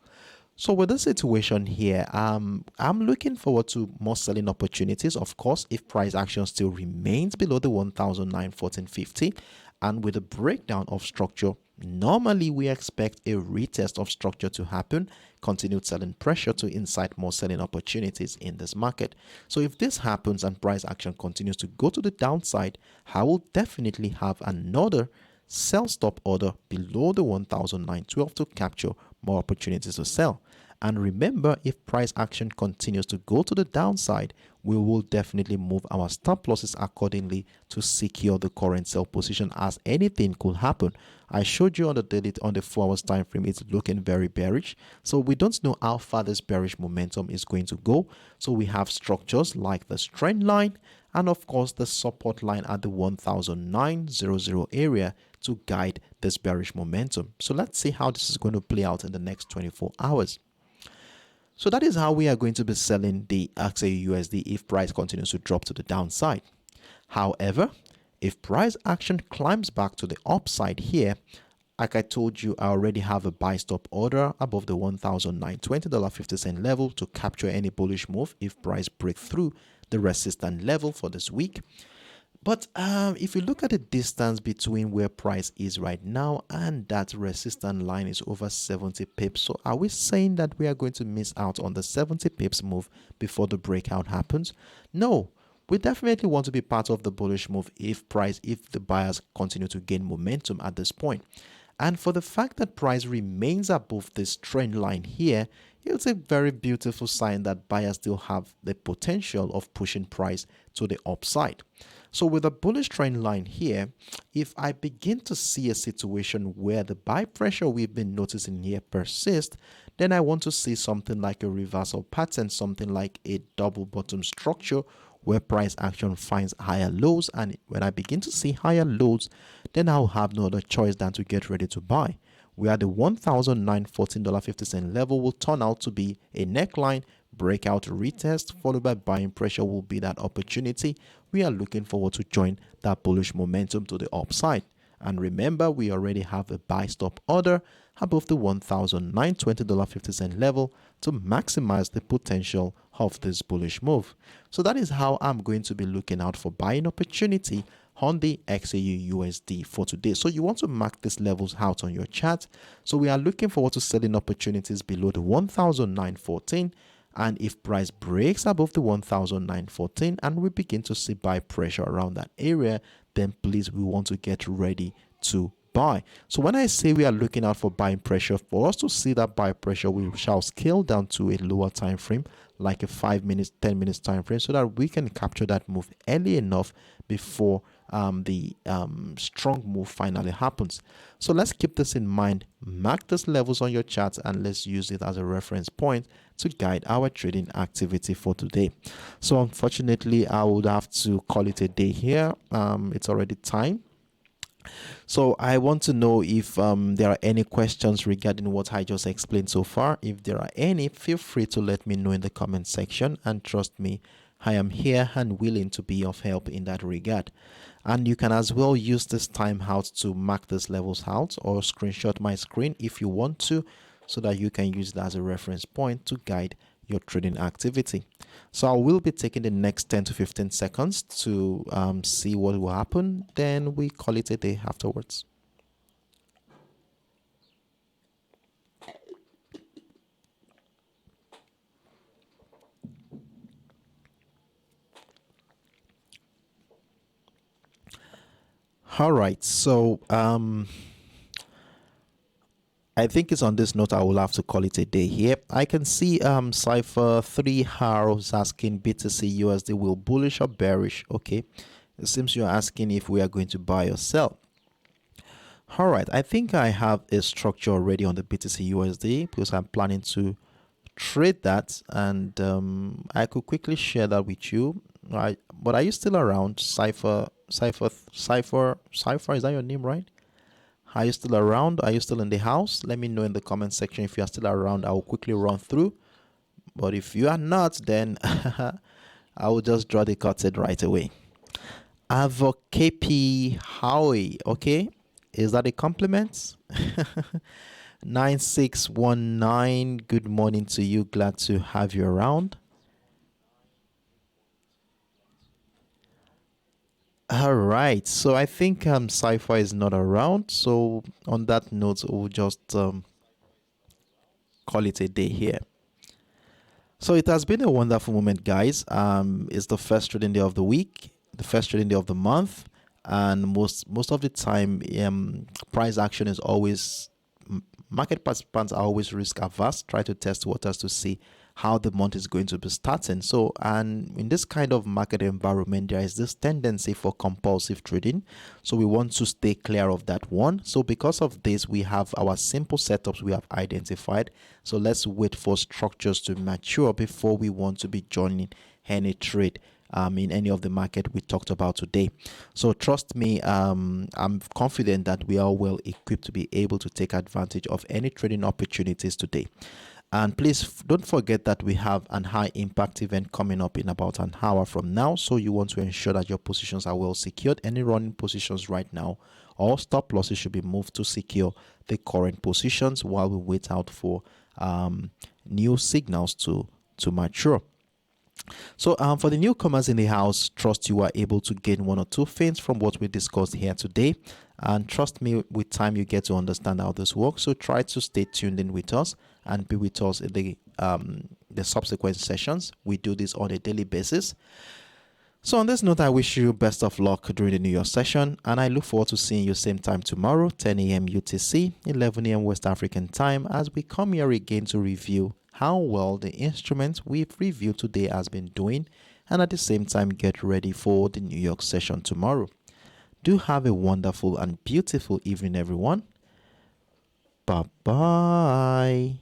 So with this situation here, I'm looking forward to more selling opportunities. Of course, if price action still remains below the 1914.50 and with a breakdown of structure, normally we expect a retest of structure to happen, continued selling pressure to incite more selling opportunities in this market. So if this happens and price action continues to go to the downside, I will definitely have another sell stop order below the 1912 to capture more opportunities to sell. And remember, if price action continues to go to the downside, we will definitely move our stop losses accordingly to secure the current sell position, as anything could happen. I showed you on the daily, on the 4 hours time frame, it's looking very bearish. So we don't know how far this bearish momentum is going to go. So we have structures like the trend line and of course the support line at the 1900 area to guide this bearish momentum. So let's see how this is going to play out in the next 24 hours. So that is how we are going to be selling the XAUUSD if price continues to drop to the downside. However, if price action climbs back to the upside here, like I told you, I already have a buy stop order above the $1920.50 level to capture any bullish move if price breaks through the resistance level for this week. But if you look at the distance between where price is right now and that resistance line is over 70 pips. So are we saying that we are going to miss out on the 70 pips move before the breakout happens? No. We definitely want to be part of the bullish move if the buyers continue to gain momentum at this point. And for the fact that price remains above this trend line here, it's a very beautiful sign that buyers still have the potential of pushing price to the upside. So with a bullish trend line here, if I begin to see a situation where the buy pressure we've been noticing here persists, then I want to see something like a reversal pattern, something like a double bottom structure where price action finds higher lows. And when I begin to see higher lows, then I'll have no other choice than to get ready to buy. Where the $1,914.50 level will turn out to be a neckline, breakout retest, followed by buying pressure will be that opportunity. We are looking forward to join that bullish momentum to the upside. And remember, we already have a buy stop order above the $1,920.50 level to maximize the potential of this bullish move. So that is how I'm going to be looking out for buying opportunity on the XAUUSD for today. So you want to mark these levels out on your chart. So we are looking forward to selling opportunities below the 1,914. And if price breaks above the 1,914 and we begin to see buy pressure around that area, then please, we want to get ready to buy. So when I say we are looking out for buying pressure, for us to see that buy pressure, we shall scale down to a lower time frame, like a 5 minutes, 10 minutes time frame, so that we can capture that move early enough before the strong move finally happens. So let's keep this in mind. Mark these levels on your chart and let's use it as a reference point to guide our trading activity for today. So unfortunately, I would have to call it a day here. It's already time. So I want to know if there are any questions regarding what I just explained so far. If there are any, feel free to let me know in the comment section, and trust me, I am here and willing to be of help in that regard. And you can as well use this time out to mark these levels out or screenshot my screen if you want to, so that you can use it as a reference point to guide your trading activity. So I will be taking the next 10 to 15 seconds to see what will happen. Then we call it a day afterwards. All right, so I think it's on this note I will have to call it a day here. I can see Cypher 3 arrows asking BTC USD will bullish or bearish. Okay, it seems you're asking if we are going to buy or sell. All right, I think I have a structure already on the BTC USD because I'm planning to trade that, and I could quickly share that with you. Right, but are you still around? Cypher, is that your name, right? Are you still around? Are you still in the house? Let me know in the comment section if you are still around. I will quickly run through. But if you are not, then I will just draw the curtain right away. KP Howie, okay? Is that a compliment? 9619, good morning to you. Glad to have you around. All right, so I think Cypher is not around. So on that note, we'll just call it a day here. So it has been a wonderful moment, guys. It's the first trading day of the week, the first trading day of the month, and most of the time, price action is always, market participants are always risk averse, try to test waters to see how the month is going to be starting. So, and in this kind of market environment, there is this tendency for compulsive trading. So we want to stay clear of that one. So because of this, we have our simple setups we have identified. So let's wait for structures to mature before we want to be joining any trade in any of the market we talked about today. So trust me, I'm confident that we are well equipped to be able to take advantage of any trading opportunities today. And please don't forget that we have an high impact event coming up in about an hour from now. So you want to ensure that your positions are well secured. Any running positions right now, all stop losses should be moved to secure the current positions while we wait out for new signals to mature. So for the newcomers in the house, trust you are able to gain one or two things from what we discussed here today. And trust me, with time you get to understand how this works. So try to stay tuned in with us and be with us in the subsequent sessions. We do this on a daily basis. So on this note, I wish you best of luck during the New York session, and I look forward to seeing you same time tomorrow, 10 a.m. UTC, 11 a.m. West African time, as we come here again to review how well the instrument we've reviewed today has been doing, and at the same time get ready for the New York session tomorrow. Do have a wonderful and beautiful evening, everyone. Bye-bye.